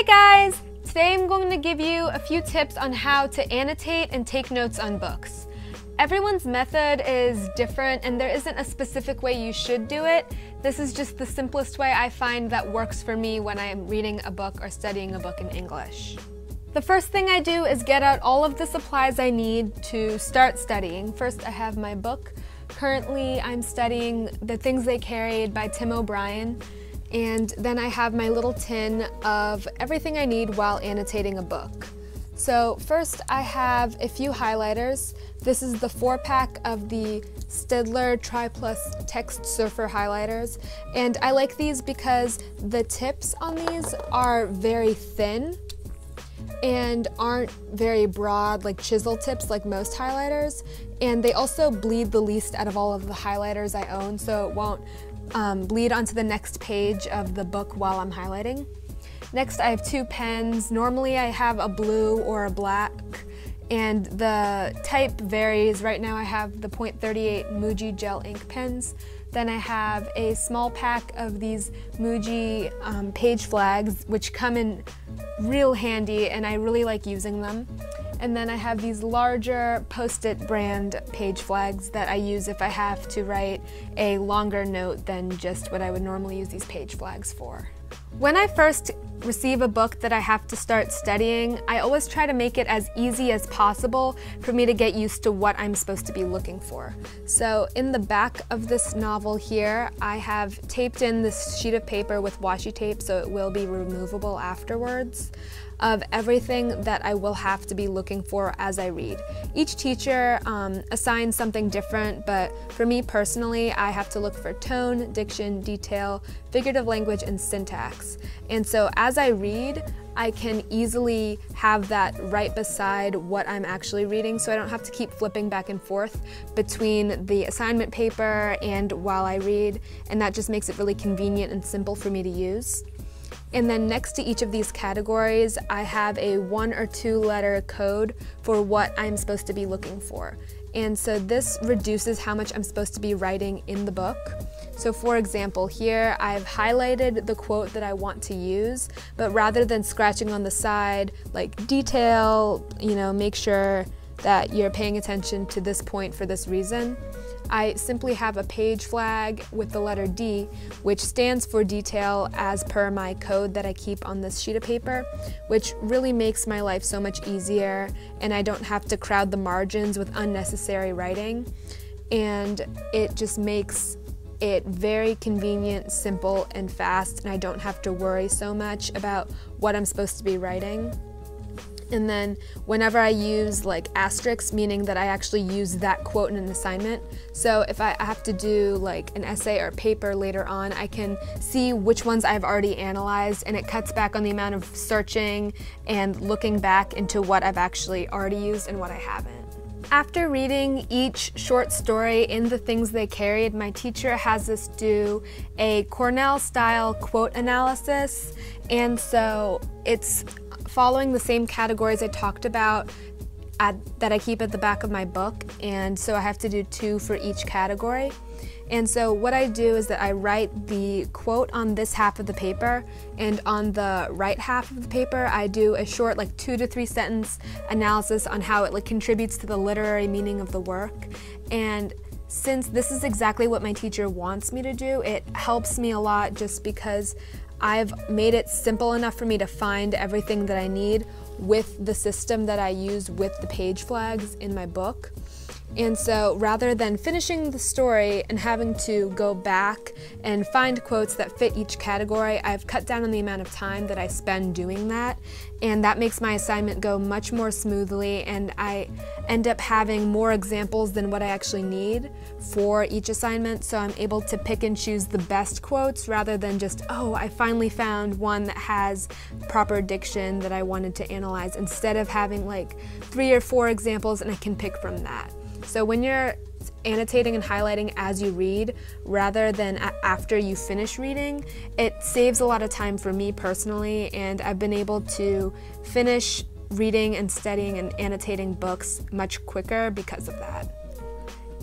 Hey guys! Today I'm going to give you a few tips on how to annotate and take notes on books. Everyone's method is different and there isn't a specific way you should do it. This is just the simplest way I find that works for me when I am reading a book or studying a book in English. The first thing I do is get out all of the supplies I need to start studying. First, I have my book. Currently, I'm studying The Things They Carried by Tim O'Brien. And then I have my little tin of everything I need while annotating a book. So first I have a few highlighters. This is the 4-pack of the Staedtler Tri-Plus Text Surfer highlighters. And I like these because the tips on these are very thin and aren't very broad like chisel tips like most highlighters. And they also bleed the least out of all of the highlighters I own, so it won't bleed onto the next page of the book while I'm highlighting. Next, I have 2 pens. Normally I have a blue or a black, and the type varies. Right now I have the .38 Muji gel ink pens. Then I have a small pack of these Muji page flags, which come in real handy and I really like using them. And then I have these larger Post-it brand page flags that I use if I have to write a longer note than just what I would normally use these page flags for. When I first receive a book that I have to start studying, I always try to make it as easy as possible for me to get used to what I'm supposed to be looking for. So in the back of this novel here, I have taped in this sheet of paper with washi tape so it will be removable afterwards, of everything that I will have to be looking for as I read. Each teacher assigns something different, but for me personally, I have to look for tone, diction, detail, figurative language, and syntax. And so as I read, I can easily have that right beside what I'm actually reading, so I don't have to keep flipping back and forth between the assignment paper and while I read, and that just makes it really convenient and simple for me to use. And then next to each of these categories, I have a 1 or 2 letter code for what I'm supposed to be looking for. And so this reduces how much I'm supposed to be writing in the book. So for example, here I've highlighted the quote that I want to use, but rather than scratching on the side, like detail, make sure that you're paying attention to this point for this reason, I simply have a page flag with the letter D, which stands for detail as per my code that I keep on this sheet of paper, which really makes my life so much easier, and I don't have to crowd the margins with unnecessary writing, and it just makes it very convenient, simple, and fast, and I don't have to worry so much about what I'm supposed to be writing. And then whenever I use like asterisks, meaning that I actually use that quote in an assignment, so if I have to do like an essay or paper later on, I can see which ones I've already analyzed, and it cuts back on the amount of searching and looking back into what I've actually already used and what I haven't. After reading each short story in The Things They Carried, my teacher has us do a Cornell-style quote analysis, and so it's following the same categories I talked about that I keep at the back of my book, and so I have to do 2 for each category. And so what I do is that I write the quote on this half of the paper, and on the right half of the paper I do a short 2 to 3 sentence analysis on how it contributes to the literary meaning of the work. And since this is exactly what my teacher wants me to do, it helps me a lot just because I've made it simple enough for me to find everything that I need with the system that I use with the page flags in my book. And so rather than finishing the story and having to go back and find quotes that fit each category, I've cut down on the amount of time that I spend doing that, and that makes my assignment go much more smoothly, and I end up having more examples than what I actually need for each assignment, so I'm able to pick and choose the best quotes rather than just, oh, I finally found one that has proper diction that I wanted to analyze, instead of having 3 or 4 examples and I can pick from that. So when you're annotating and highlighting as you read, rather than after you finish reading, it saves a lot of time for me personally, and I've been able to finish reading and studying and annotating books much quicker because of that.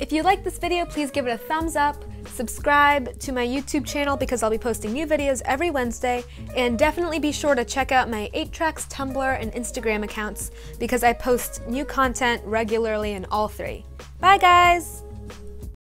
If you like this video, please give it a thumbs up, subscribe to my YouTube channel because I'll be posting new videos every Wednesday, and definitely be sure to check out my 8Tracks, Tumblr, and Instagram accounts because I post new content regularly in all three. Bye guys!